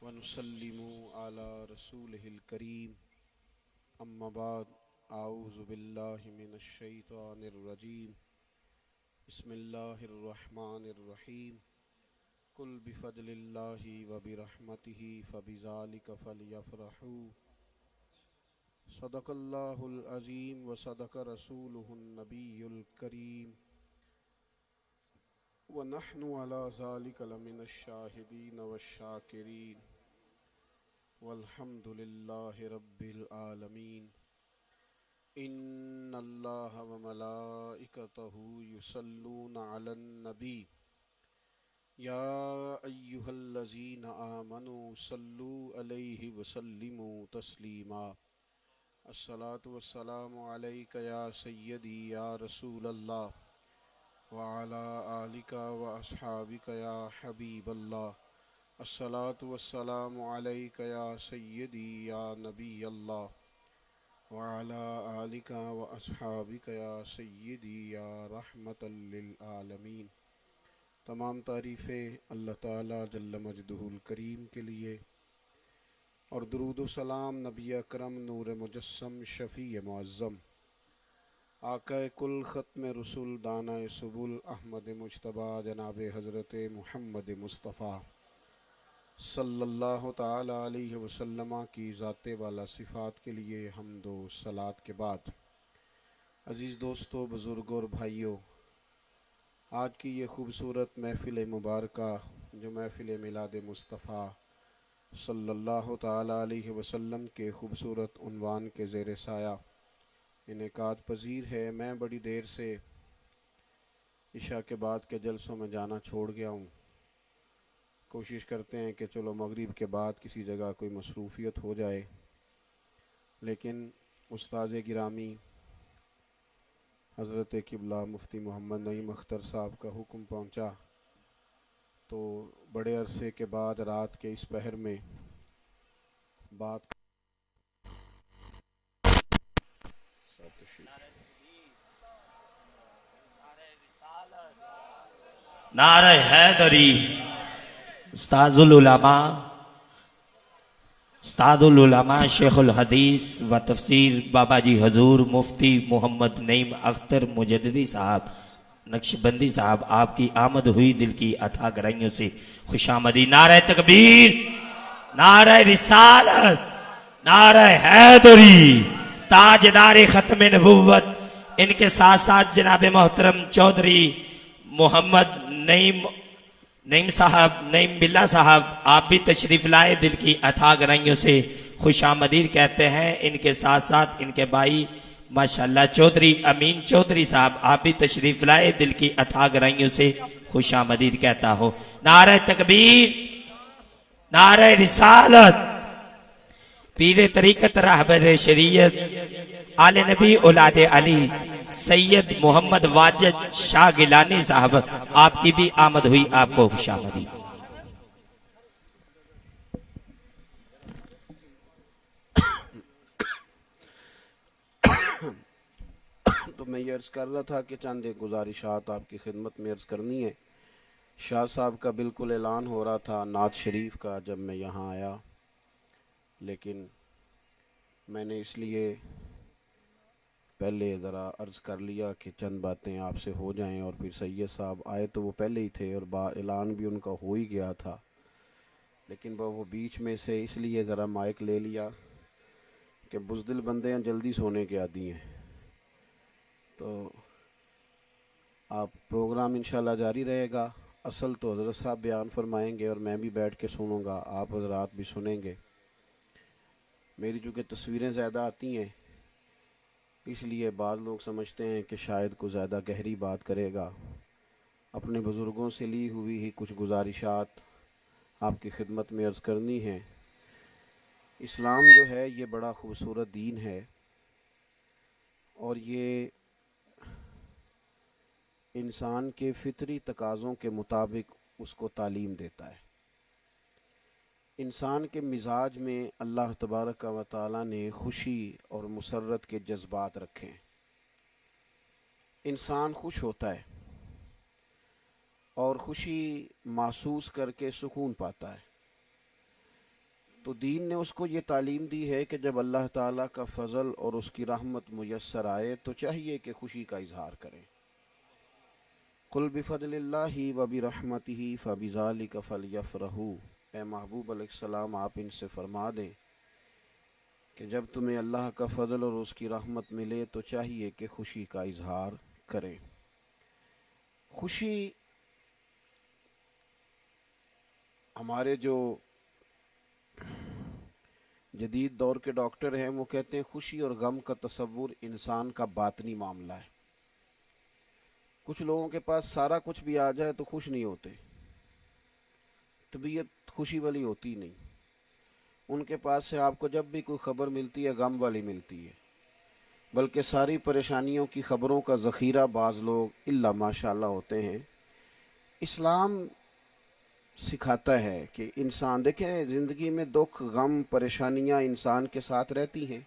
ونسلم على رسوله الكريم أما بعد أعوذ بالله من الشيطان الرجيم بسم الله الرحمن الرحيم قل بفضل الله وبرحمته فبذلك فليفرحوا صدق الله العظيم وصدق رسوله النبي الكريم ونحن على ذلك لمن الشاهدين والشاكرين والحمد لله رب العالمين إن الله وملائكته يصلون على النبي يا أيها الذين آمنوا صلوا عليه وسلموا تسليما الصلاة والسلام عليك يا سيدي يا رسول الله وعلى آلك وأصحابك يا حبيب الله الصلاة والسلام عليك يا سيدي يا نبي الله وعلى آلك وأصحابك يا سيدي يا رحمة للعالمین۔ تمام تعریفیں اللہ تعالیٰ جل مجدہ الکریم کے لیے، اور درود و سلام نبی اکرم نور مجسم شفیع معظم آقا کل ختم رسول دانہ سبل احمد مجتبیٰ جناب حضرت محمد مصطفیٰ صلی اللہ تعالیٰ علیہ وسلم کی ذات والا صفات کے لیے حمد و صلات کے بعد، عزیز دوستو، بزرگوں اور بھائیوں، آج کی یہ خوبصورت محفل مبارکہ جو محفل میلاد مصطفیٰ صلی اللہ تعالیٰ علیہ وسلم کے خوبصورت عنوان کے زیر سایہ انعقاد پذیر ہے، میں بڑی دیر سے عشاء کے بعد کے جلسوں میں جانا چھوڑ گیا ہوں۔ کوشش کرتے ہیں کہ چلو مغرب کے بعد کسی جگہ کوئی مصروفیت ہو جائے، لیکن استاذ گرامی حضرت قبلہ مفتی محمد نعیم اختر صاحب کا حکم پہنچا تو بڑے عرصے کے بعد رات کے اس پہر میں بات نعرہ حیدری۔ استاذ العلماء شیخ الحدیث و تفسیر بابا جی حضور مفتی محمد نعیم اختر مجددی صاحب نقشبندی صاحب، آپ کی آمد ہوئی دل کی عطا گرائیوں سے خوش آمدی۔ نعرہ تکبیر، نعرہ رسالت، نعرہ حیدری، تاجدار ختم نبوت۔ ان کے ساتھ ساتھ جناب محترم چودھری محمد نعیم صاحب، نعیم باللہ صاحب، آپ بھی تشریف لائے، دل کی عطا گرائیوں سے خوش آمدید کہتے ہیں۔ ان کے ساتھ ساتھ ان کے بھائی ماشاءاللہ چودھری امین چودھری صاحب، آپ بھی تشریف لائے، دل کی عطا گرائیوں سے خوش آمدید کہتا ہو۔ نعرہ تکبیر، نعرہ رسالت، پیر طریقت رہبر شریعت آل نبی اولاد علی سید محمد واجد شاہ گیلانی صاحب، آپ کی بھی آمد ہوئی، آپ کو خوش آمدید۔ تو میں یہ عرض کر رہا تھا کہ چند ایک گزارشات آپ کی خدمت میں عرض کرنی ہے۔ شاہ صاحب کا بالکل اعلان ہو رہا تھا نعت شریف کا جب میں یہاں آیا، لیکن میں نے اس لیے پہلے ذرا عرض کر لیا کہ چند باتیں آپ سے ہو جائیں، اور پھر سید صاحب آئے تو وہ پہلے ہی تھے اور اعلان بھی ان کا ہو ہی گیا تھا، لیکن وہ بیچ میں سے اس لیے ذرا مائک لے لیا کہ بزدل بندے ہیں، جلدی سونے کے عادی ہیں۔ تو آپ پروگرام انشاءاللہ جاری رہے گا، اصل تو حضرت صاحب بیان فرمائیں گے اور میں بھی بیٹھ کے سنوں گا، آپ حضرات بھی سنیں گے۔ میری چونکہ تصویریں زیادہ آتی ہیں، اس لیے بعض لوگ سمجھتے ہیں کہ شاید کوئی زیادہ گہری بات کرے گا۔ اپنے بزرگوں سے لی ہوئی ہی کچھ گزارشات آپ کی خدمت میں عرض کرنی ہے۔ اسلام جو ہے یہ بڑا خوبصورت دین ہے، اور یہ انسان کے فطری تقاضوں کے مطابق اس کو تعلیم دیتا ہے۔ انسان کے مزاج میں اللہ تبارک و تعالیٰ نے خوشی اور مسرت کے جذبات رکھے ہیں۔ انسان خوش ہوتا ہے اور خوشی محسوس کر کے سکون پاتا ہے، تو دین نے اس کو یہ تعلیم دی ہے کہ جب اللہ تعالیٰ کا فضل اور اس کی رحمت میسر آئے تو چاہیے کہ خوشی کا اظہار کریں۔ قل بفضل اللہ وبرحمتہ فبذلک فلیفرحوا، اے محبوب علیہ السلام آپ ان سے فرما دیں کہ جب تمہیں اللہ کا فضل اور اس کی رحمت ملے تو چاہیے کہ خوشی کا اظہار کریں۔ خوشی، ہمارے جو جدید دور کے ڈاکٹر ہیں وہ کہتے ہیں خوشی اور غم کا تصور انسان کا باطنی معاملہ ہے۔ کچھ لوگوں کے پاس سارا کچھ بھی آ جائے تو خوش نہیں ہوتے، طبیعت خوشی والی ہوتی نہیں، ان کے پاس سے آپ کو جب بھی کوئی خبر ملتی ہے غم والی ملتی ہے، بلکہ ساری پریشانیوں کی خبروں کا ذخیرہ بعض لوگ الا ماشاءاللہ ہوتے ہیں۔ اسلام سکھاتا ہے کہ انسان، دیکھیں زندگی میں دکھ غم پریشانیاں انسان کے ساتھ رہتی ہیں۔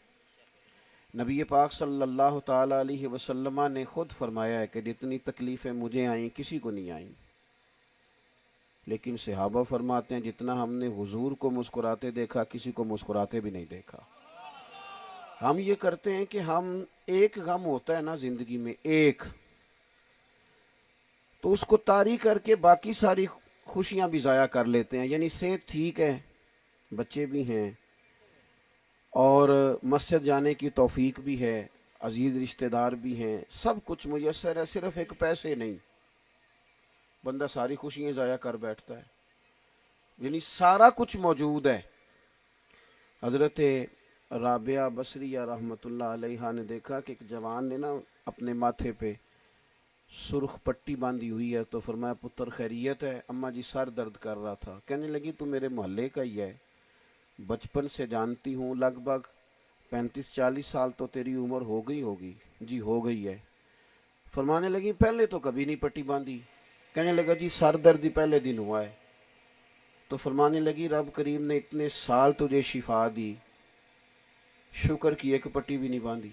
نبی پاک صلی اللہ تعالیٰ علیہ وسلم نے خود فرمایا ہے کہ جتنی تکلیفیں مجھے آئیں کسی کو نہیں آئیں، لیکن صحابہ فرماتے ہیں جتنا ہم نے حضور کو مسکراتے دیکھا کسی کو مسکراتے بھی نہیں دیکھا۔ ہم یہ کرتے ہیں کہ ہم ایک غم ہوتا ہے نا زندگی میں ایک، تو اس کو طاری کر کے باقی ساری خوشیاں بھی ضائع کر لیتے ہیں۔ یعنی صحت ٹھیک ہے، بچے بھی ہیں اور مسجد جانے کی توفیق بھی ہے، عزیز رشتہ دار بھی ہیں، سب کچھ میسر ہے، صرف ایک پیسے نہیں، بندہ ساری خوشیاں ضائع کر بیٹھتا ہے۔ یعنی سارا کچھ موجود ہے۔ حضرت رابعہ بصریہ رحمۃ اللہ علیہا نے دیکھا کہ ایک جوان نے نا اپنے ماتھے پہ سرخ پٹی باندھی ہوئی ہے، تو فرمایا پتر خیریت ہے؟ اماں جی سر درد کر رہا تھا۔ کہنے لگی تو میرے محلے کا ہی ہے، بچپن سے جانتی ہوں، لگ بھگ 35-40 سال تو تیری عمر ہو گئی ہوگی۔ جی ہو گئی ہے۔ فرمانے لگی پہلے تو کبھی نہیں پٹی باندھی۔ کہنے لگا جی سر درد ہی پہلے دن ہوا ہے۔ تو فرمانے لگی رب کریم نے اتنے سال تجھے شفا دی، شکر کی ایک پٹی بھی نہیں باندھی،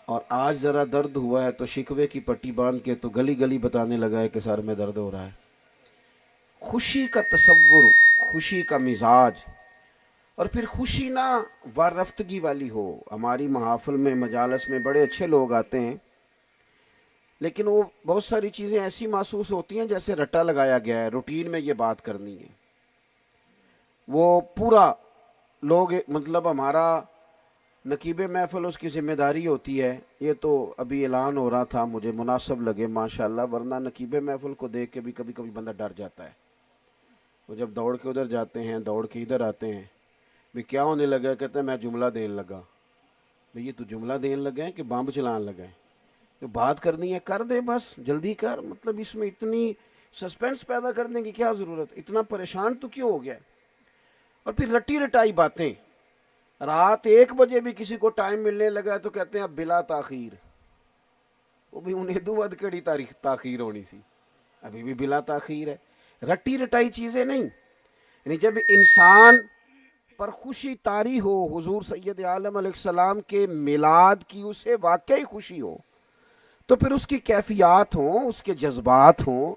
اور آج ذرا درد ہوا ہے تو شکوے کی پٹی باندھ کے تو گلی گلی بتانے لگا ہے کہ سر میں درد ہو رہا ہے۔ خوشی کا تصور، خوشی کا مزاج، اور پھر خوشی نہ وارفتگی والی ہو۔ ہماری محافل میں مجالس میں بڑے اچھے لوگ آتے ہیں، لیکن وہ بہت ساری چیزیں ایسی محسوس ہوتی ہیں جیسے رٹا لگایا گیا ہے، روٹین میں یہ بات کرنی ہے۔ وہ پورا لوگ مطلب ہمارا نقیب محفل اس کی ذمہ داری ہوتی ہے۔ یہ تو ابھی اعلان ہو رہا تھا، مجھے مناسب لگے ماشاءاللہ، ورنہ نقیب محفل کو دیکھ کے بھی کبھی کبھی بندہ ڈر جاتا ہے۔ وہ جب دوڑ کے ادھر جاتے ہیں، دوڑ کے ادھر آتے ہیں، بھی کیا ہونے لگا؟ کہتے ہیں میں جملہ دینے لگا۔ بھئی یہ تو جملہ دینے لگا ہے کہ بامب چلانے لگا ہے؟ جو بات کرنی ہے کر دے، بس جلدی کر، مطلب اس میں اتنی سسپینس پیدا کرنے کی کیا ضرورت؟ اتنا پریشان تو کیوں ہو گیا؟ اور پھر رٹی رٹائی باتیں، رات 1 بجے بھی کسی کو ٹائم ملنے لگا ہے تو کہتے ہیں اب بلا تاخیر۔ وہ بھی انہیں دو ود کڑی تاخیر ہونی سی، ابھی بھی بلا تاخیر ہے۔ رٹی رٹائی چیزیں نہیں، یعنی جب انسان پر خوشی طاری ہو، حضور سید عالم علیہ السلام کے میلاد کی اسے واقعی خوشی ہو، تو پھر اس کی کیفیات ہوں، اس کے جذبات ہوں۔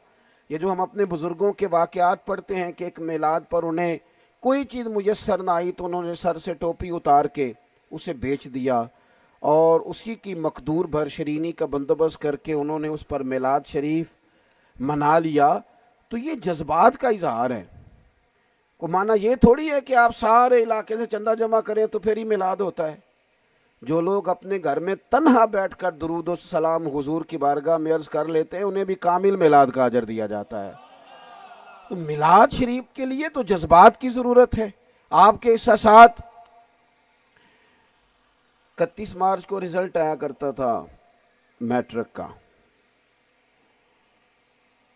یہ جو ہم اپنے بزرگوں کے واقعات پڑھتے ہیں کہ ایک میلاد پر انہیں کوئی چیز میسر نہ آئی تو انہوں نے سر سے ٹوپی اتار کے اسے بیچ دیا، اور اسی کی مقدور بھر شرینی کا بندوبست کر کے انہوں نے اس پر میلاد شریف منا لیا۔ تو یہ جذبات کا اظہار ہے۔ کو معنی یہ تھوڑی ہے کہ آپ سارے علاقے سے چندہ جمع کریں تو پھر ہی میلاد ہوتا ہے۔ جو لوگ اپنے گھر میں تنہا بیٹھ کر درود و سلام حضور کی بارگاہ میں عرض کر لیتے ہیں انہیں بھی کامل میلاد کا اجر دیا جاتا ہے۔ تو میلاد شریف کے لیے تو جذبات کی ضرورت ہے، آپ کے احساسات۔ 31 مارچ کو رزلٹ آیا کرتا تھا میٹرک کا،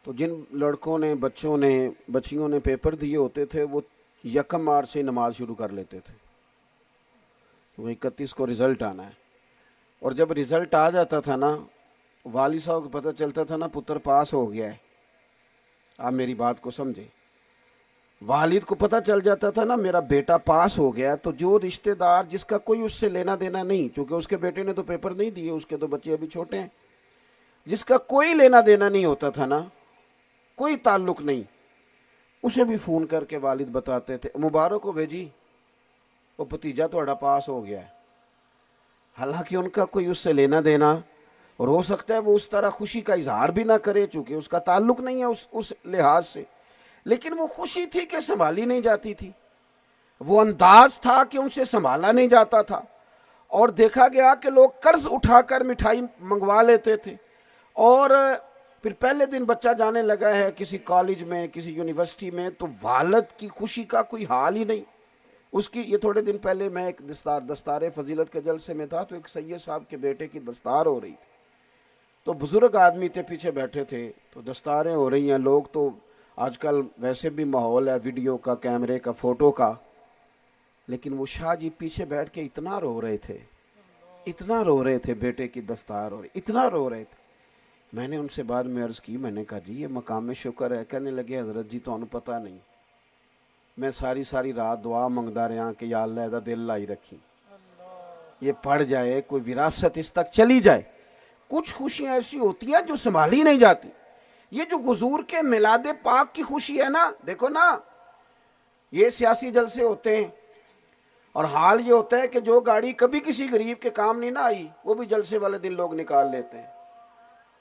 تو جن لڑکوں نے بچیوں نے پیپر دیے ہوتے تھے وہ 1 مارچ سے نماز شروع کر لیتے تھے، وہ 31 کو رزلٹ آنا ہے۔ اور جب رزلٹ آ جاتا تھا نا، والد صاحب کو پتہ چلتا تھا نا پتر پاس ہو گیا ہے۔ آپ میری بات کو سمجھیں، والد کو پتہ چل جاتا تھا نا میرا بیٹا پاس ہو گیا، تو جو رشتہ دار جس کا کوئی اس سے لینا دینا نہیں، کیونکہ اس کے بیٹے نے تو پیپر نہیں دیے، اس کے تو بچے ابھی چھوٹے ہیں، جس کا کوئی لینا دینا نہیں ہوتا تھا نا، کوئی تعلق نہیں، اسے بھی فون کر کے والد بتاتے تھے مبارک ہو بھیجی وہ بھتیجا تھوڑا پاس ہو گیا ہے، حالانکہ ان کا کوئی اس سے لینا دینا، اور ہو سکتا ہے وہ اس طرح خوشی کا اظہار بھی نہ کرے چونکہ اس کا تعلق نہیں ہے اس لحاظ سے، لیکن وہ خوشی تھی کہ سنبھالی نہیں جاتی تھی، وہ انداز تھا کہ ان سے سنبھالا نہیں جاتا تھا، اور دیکھا گیا کہ لوگ قرض اٹھا کر مٹھائی منگوا لیتے تھے، اور پھر پہلے دن بچہ جانے لگا ہے کسی کالج میں کسی یونیورسٹی میں تو والد کی خوشی کا کوئی حال ہی نہیں اس کی۔ یہ تھوڑے دن پہلے میں ایک دستار فضیلت کے جلسے میں تھا تو ایک سید صاحب کے بیٹے کی دستار ہو رہی تھی، تو بزرگ آدمی تھے پیچھے بیٹھے تھے، تو دستاریں ہو رہی ہیں، لوگ تو آج کل ویسے بھی ماحول ہے ویڈیو کا، کیمرے کا، فوٹو کا، لیکن وہ شاہ جی پیچھے بیٹھ کے اتنا رو رہے تھے، اتنا رو رہے تھے، بیٹے کی دستار ہو رہی، اتنا رو رہے تھے۔ میں نے ان سے بعد میں عرض کی، میں نے کہا جی یہ مقام شکر ہے، کہنے لگے حضرت جی تو انہوں پتہ نہیں، میں ساری رات دعا منگدا رہا کہ یا اللہ دا دل لائی رکھی، یہ پڑھ جائے، کوئی وراثت اس تک چلی جائے۔ کچھ خوشیاں ایسی ہوتی ہیں جو سنبھالی نہیں جاتی۔ یہ جو حضور کے میلاد پاک کی خوشی ہے نا، دیکھو نا، یہ سیاسی جلسے ہوتے ہیں اور حال یہ ہوتا ہے کہ جو گاڑی کبھی کسی غریب کے کام نہیں نہ آئی وہ بھی جلسے والے دن لوگ نکال لیتے ہیں،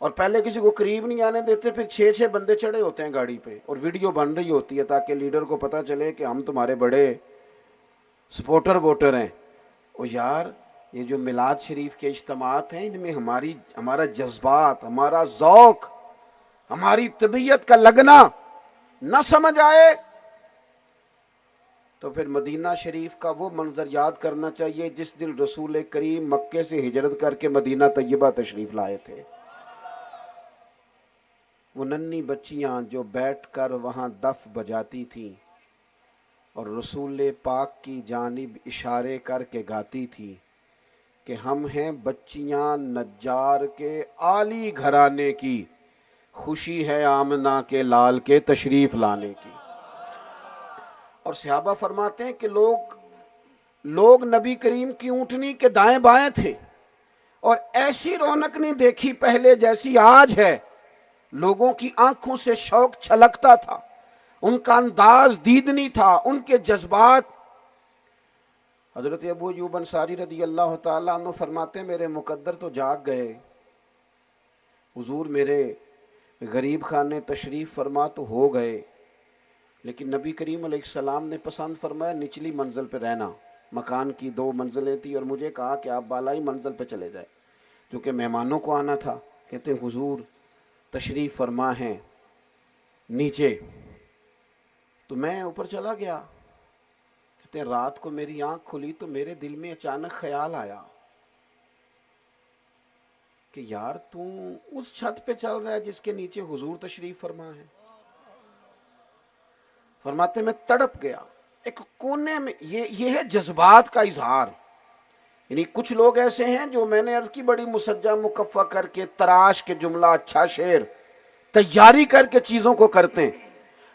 اور پہلے کسی کو قریب نہیں آنے دیتے، پھر 6 بندے چڑھے ہوتے ہیں گاڑی پہ اور ویڈیو بن رہی ہوتی ہے تاکہ لیڈر کو پتہ چلے کہ ہم تمہارے بڑے سپورٹر ووٹر ہیں۔ اور یار یہ جو میلاد شریف کے اجتماعات ہیں ان میں ہمارا جذبات، ہمارا ذوق، ہماری طبیعت کا لگنا نہ سمجھ آئے تو پھر مدینہ شریف کا وہ منظر یاد کرنا چاہیے جس دن رسول کریم مکے سے ہجرت کر کے مدینہ طیبہ تشریف لائے تھے۔ وہ ننھی بچیاں جو بیٹھ کر وہاں دف بجاتی تھیں اور رسول پاک کی جانب اشارے کر کے گاتی تھی کہ ہم ہیں بچیاں نجار کے عالی گھرانے کی، خوشی ہے آمنہ کے لال کے تشریف لانے کی۔ اور صحابہ فرماتے ہیں کہ لوگ نبی کریم کی اونٹنی کے دائیں بائیں تھے اور ایسی رونق نہیں دیکھی پہلے جیسی آج ہے، لوگوں کی آنکھوں سے شوق چھلکتا تھا، ان کا انداز دیدنی تھا، ان کے جذبات۔ حضرت ابو ایوب انصاری رضی اللہ تعالیٰ عنہ فرماتے ہیں میرے مقدر تو جاگ گئے، حضور میرے غریب خانے تشریف فرما تو ہو گئے، لیکن نبی کریم علیہ السلام نے پسند فرمایا نچلی منزل پہ رہنا، مکان کی 2 منزلیں تھی اور مجھے کہا کہ آپ بالائی منزل پہ چلے جائیں کیونکہ مہمانوں کو آنا تھا۔ کہتے ہیں حضور تشریف فرما ہیں نیچے، تو میں اوپر چلا گیا۔ کہتے ہیں رات کو میری آنکھ کھلی تو میرے دل میں اچانک خیال آیا کہ یار تو اس چھت پہ چل رہا ہے جس کے نیچے حضور تشریف فرما ہے۔ فرماتے میں تڑپ گیا ایک کونے میں۔ یہ ہے جذبات کا اظہار۔ یعنی کچھ لوگ ایسے ہیں جو میں نے عرض کی بڑی مسجع مکفہ کر کے تراش کے جملہ اچھا شعر تیاری کر کے چیزوں کو کرتے ہیں،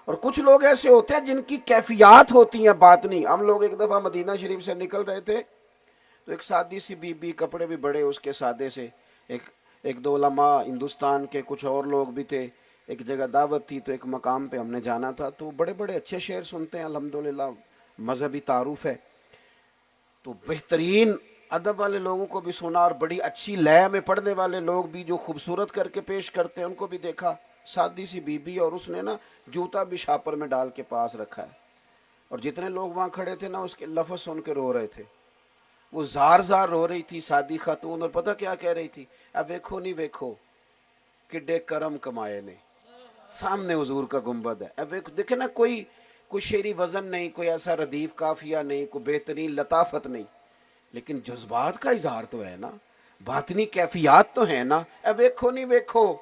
اور کچھ لوگ ایسے ہوتے ہیں جن کی کیفیات ہوتی ہیں باطنی۔ ہم لوگ ایک دفعہ مدینہ شریف سے نکل رہے تھے تو ایک سادی سی بی بی، کپڑے بھی بڑے اس کے سادے سے، ایک 2 علماء ہندوستان کے، کچھ اور لوگ بھی تھے، ایک جگہ دعوت تھی تو ایک مقام پہ ہم نے جانا تھا، تو بڑے بڑے اچھے شعر سنتے ہیں الحمدللہ، مذہبی تعارف ہے، تو بہترین ادب والے لوگوں کو بھی سنا اور بڑی اچھی لے میں پڑھنے والے لوگ بھی جو خوبصورت کر کے پیش کرتے ہیں ان کو بھی دیکھا۔ سادی سی بی بی اور اس نے نا جوتا بھی شاپر میں ڈال کے پاس رکھا ہے، اور جتنے لوگ وہاں کھڑے تھے نا اس کے لفظ سن کے رو رہے تھے۔ وہ زار رو رہی تھی سادی خاتون، اور پتہ کیا کہہ رہی تھی؟ اب ویکھو نہیں ویکھو کڈے کرم کمائے نے، سامنے حضور کا گنبد ہے، اب دیکھیں نا، کوئی شعری وزن نہیں، کوئی ایسا ردیف قافیہ نہیں، کوئی بہترین لطافت نہیں، لیکن جذبات کا اظہار تو ہے نا، باطنی کیفیات تو ہے نا۔ اب ویکھو نہیں ویکھو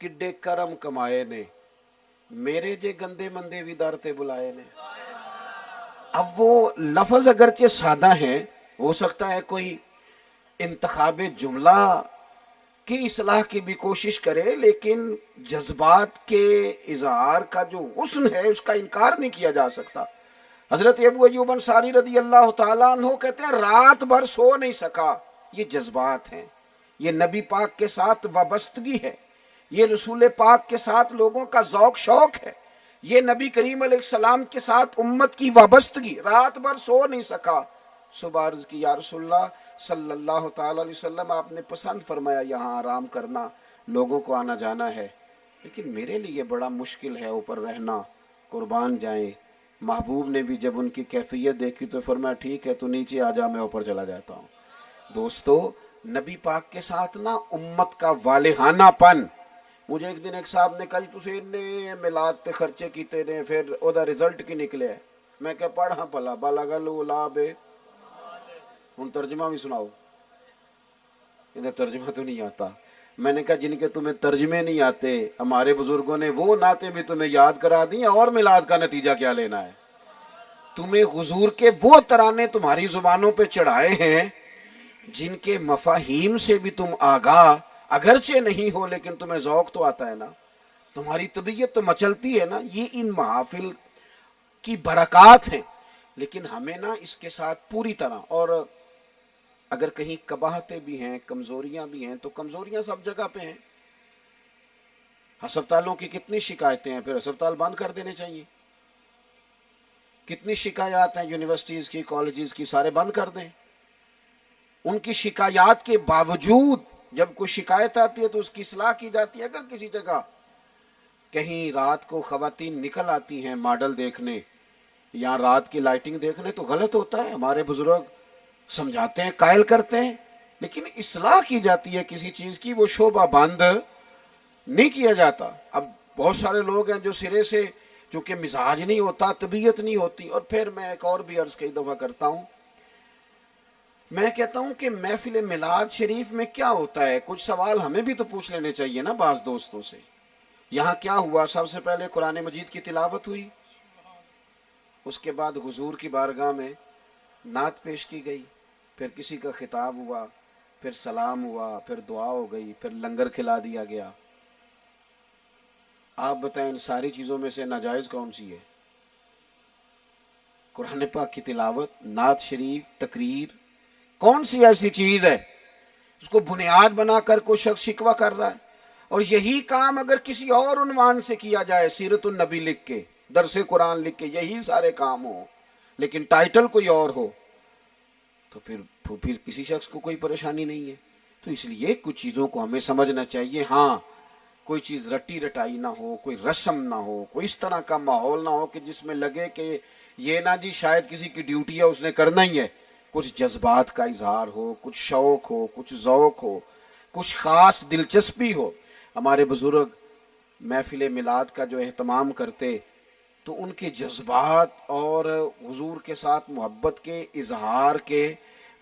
کڈے کرم کمائے نے، میرے جے گندے مندے بھی در تے بلائے نے۔ اب وہ لفظ اگرچہ سادہ ہیں، ہو سکتا ہے کوئی انتخاب جملہ کی اصلاح کی بھی کوشش کرے، لیکن جذبات کے اظہار کا جو حسن ہے اس کا انکار نہیں کیا جا سکتا۔ حضرت ابو ایوب انصاری رضی اللہ تعالیٰ عنہ کہتے ہیں رات بھر سو نہیں سکا۔ یہ جذبات ہیں، یہ نبی پاک کے ساتھ وابستگی ہے، یہ رسول پاک کے ساتھ لوگوں کا ذوق شوق ہے یہ نبی کریم علیہ السلام کے ساتھ امت کی وابستگی، رات بھر سو نہیں سکا، صبح عرض کی یا رسول اللہ صلی اللہ تعالی علیہ وسلم آپ نے پسند فرمایا یہاں آرام کرنا، لوگوں کو آنا جانا ہے، لیکن میرے لیے بڑا مشکل ہے اوپر رہنا، قربان جائیں۔ محبوب نے بھی جب ان کی کیفیت دیکھی تو فرمایا ٹھیک ہے تو نیچے آ جا، میں اوپر چلا جاتا ہوں۔ دوستو، نبی پاک کے ساتھ نا امت کا والہانہ پن۔ مجھے ایک دن ایک صاحب نے کہا جی تسے اتنے میلاد تے خرچے کیتے نے پھر او دا رزلٹ کی نکلے ہے؟ میں کہ پڑھا پلا بالغ الاولا بے، ہن ترجمہ بھی سناؤ، انہیں ترجمہ تو نہیں آتا۔ میں نے کہا جن کے تمہیں ترجمے نہیں آتے، ہمارے بزرگوں نے وہ نعتیں بھی تمہیں یاد کرا دی ہیں، اور میلاد کا نتیجہ کیا لینا ہے؟ تمہیں حضور کے وہ ترانے تمہاری زبانوں پہ چڑھائے ہیں جن کے مفاہیم سے بھی تم آگاہ اگرچہ نہیں ہو، لیکن تمہیں ذوق تو آتا ہے نا، تمہاری طبیعت تو مچلتی ہے نا۔ یہ ان محافل کی برکات ہیں، لیکن ہمیں نا اس کے ساتھ پوری طرح، اور اگر کہیں قباحتیں بھی ہیں، کمزوریاں بھی ہیں، تو کمزوریاں سب جگہ پہ ہیں۔ ہسپتالوں کی کتنی شکایتیں ہیں، پھر ہسپتال بند کر دینے چاہیے۔ کتنی شکایات ہیں یونیورسٹیز کی، کالجز کی، سارے بند کر دیں۔ ان کی شکایات کے باوجود جب کوئی شکایت آتی ہے تو اس کی اصلاح کی جاتی ہے۔ اگر کسی جگہ کہیں رات کو خواتین نکل آتی ہیں ماڈل دیکھنے یا رات کی لائٹنگ دیکھنے تو غلط ہوتا ہے، ہمارے بزرگ سمجھاتے ہیں، قائل کرتے ہیں، لیکن اصلاح کی جاتی ہے کسی چیز کی، وہ شعبہ بند نہیں کیا جاتا۔ اب بہت سارے لوگ ہیں جو سرے سے چونکہ مزاج نہیں ہوتا، طبیعت نہیں ہوتی۔ اور پھر میں ایک اور بھی عرض کئی دفعہ کرتا ہوں، میں کہتا ہوں کہ محفل میلاد شریف میں کیا ہوتا ہے، کچھ سوال ہمیں بھی تو پوچھ لینے چاہیے نا بعض دوستوں سے۔ یہاں کیا ہوا؟ سب سے پہلے قرآن مجید کی تلاوت ہوئی، اس کے بعد حضور کی بارگاہ میں نعت پیش کی گئی، پھر کسی کا خطاب ہوا، پھر سلام ہوا، پھر دعا ہو گئی، پھر لنگر کھلا دیا گیا۔ آپ بتائیں ان ساری چیزوں میں سے ناجائز کون سی ہے؟ قرآن پاک کی تلاوت، نعت شریف، تقریر، کون سی ایسی چیز ہے اس کو بنیاد بنا کر کوئی شخص شکوہ کر رہا ہے؟ اور یہی کام اگر کسی اور عنوان سے کیا جائے، سیرت النبی لکھ کے، درس قرآن لکھ کے، یہی سارے کام ہوں لیکن ٹائٹل کوئی اور ہو، تو پھر کسی شخص کو کوئی پریشانی نہیں ہے۔ تو اس لیے کچھ چیزوں کو ہمیں سمجھنا چاہیے۔ ہاں، کوئی چیز رٹی رٹائی نہ ہو، کوئی رسم نہ ہو، کوئی اس طرح کا ماحول نہ ہو کہ جس میں لگے کہ یہ نہ جی شاید کسی کی ڈیوٹی ہے اس نے کرنا ہی ہے۔ کچھ جذبات کا اظہار ہو، کچھ شوق ہو، کچھ ذوق ہو، کچھ خاص دلچسپی ہو۔ ہمارے بزرگ محفل میلاد کا جو اہتمام کرتے تو ان کے جذبات اور حضور کے ساتھ محبت کے اظہار کے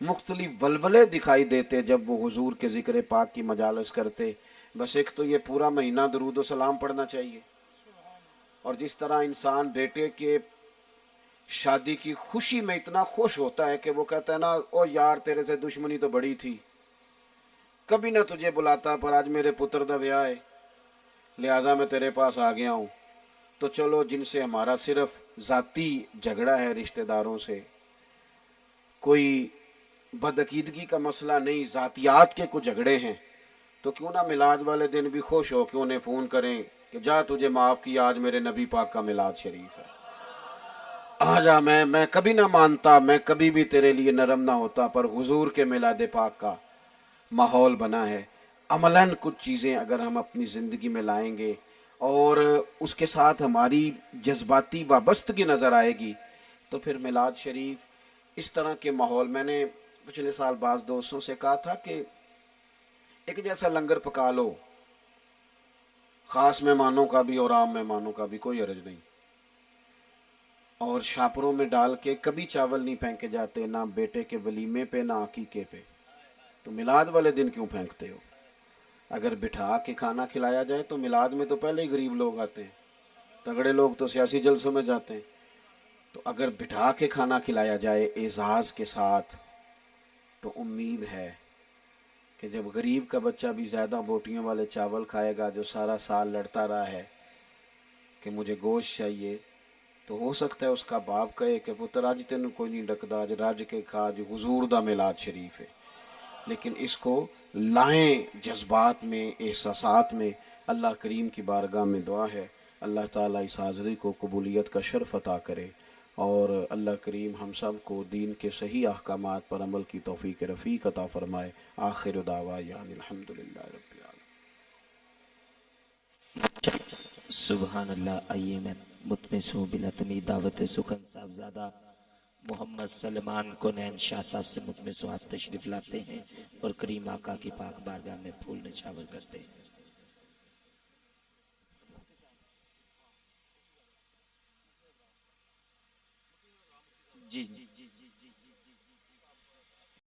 مختلف ولولے دکھائی دیتے جب وہ حضور کے ذکر پاک کی مجالس کرتے۔ بس ایک تو یہ پورا مہینہ درود و سلام پڑھنا چاہیے، اور جس طرح انسان بیٹے کے شادی کی خوشی میں اتنا خوش ہوتا ہے کہ وہ کہتا ہے نا او یار تیرے سے دشمنی تو بڑی تھی، کبھی نہ تجھے بلاتا پر آج میرے پتر دا بیاہ ہے لہذا میں تیرے پاس آ گیا ہوں۔ تو چلو جن سے ہمارا صرف ذاتی جھگڑا ہے، رشتہ داروں سے کوئی بدعقیدگی کا مسئلہ نہیں، ذاتیات کے کچھ جھگڑے ہیں، تو کیوں نہ میلاد والے دن بھی خوش ہو کہ انہیں فون کریں کہ جا تجھے معاف کیا، آج میرے نبی پاک کا میلاد شریف ہے، آ جا۔ میں کبھی نہ مانتا، میں کبھی بھی تیرے لیے نرم نہ ہوتا، پر حضور کے میلاد پاک کا ماحول بنا ہے۔ عملاً کچھ چیزیں اگر ہم اپنی زندگی میں لائیں گے اور اس کے ساتھ ہماری جذباتی وابستگی نظر آئے گی تو پھر میلاد شریف اس طرح کے ماحول۔ میں نے پچھلے سال بعض دوستوں سے کہا تھا کہ ایک جیسا لنگر پکا لو، خاص مہمانوں کا بھی اور عام مہمانوں کا بھی، کوئی حرج نہیں، اور شاپروں میں ڈال کے کبھی چاول نہیں پھینکے جاتے، نہ بیٹے کے ولیمے پہ نہ عقیقے پہ، تو میلاد والے دن کیوں پھینکتے ہو؟ اگر بٹھا کے کھانا کھلایا جائے تو میلاد میں تو پہلے ہی غریب لوگ آتے ہیں، تگڑے لوگ تو سیاسی جلسوں میں جاتے ہیں، تو اگر بٹھا کے کھانا کھلایا جائے اعزاز کے ساتھ تو امید ہے کہ جب غریب کا بچہ بھی زیادہ بوٹیوں والے چاول کھائے گا، جو سارا سال لڑتا رہا ہے کہ مجھے گوشت چاہیے، تو ہو سکتا ہے اس کا باپ کہے کہ پتر آج تینوں کوئی نہیں ڈکدا، اج رج کے کھا، جو حضور دا میلاد شریف ہے۔ لیکن اس کو لائیں جذبات میں، احساسات میں۔ اللہ کریم کی بارگاہ میں دعا ہے اللہ تعالیٰ اس حاضری کو قبولیت کا شرف عطا کرے، اور اللہ کریم ہم سب کو دین کے صحیح احکامات پر عمل کی توفیق رفیق عطا فرمائے۔ آخر دعوانا الحمدللہ رب العالمین۔ سبحان اللہ۔ آئیے میں متمس ہوں بلا تمید دعوت سخن صاحبزادہ محمد سلمان کنین شاہ صاحب سے متمس ہوں، آپ تشریف لاتے ہیں اور کریم آقا کی پاک بارگاہ میں پھول نچھاور کرتے ہیں۔ جی جی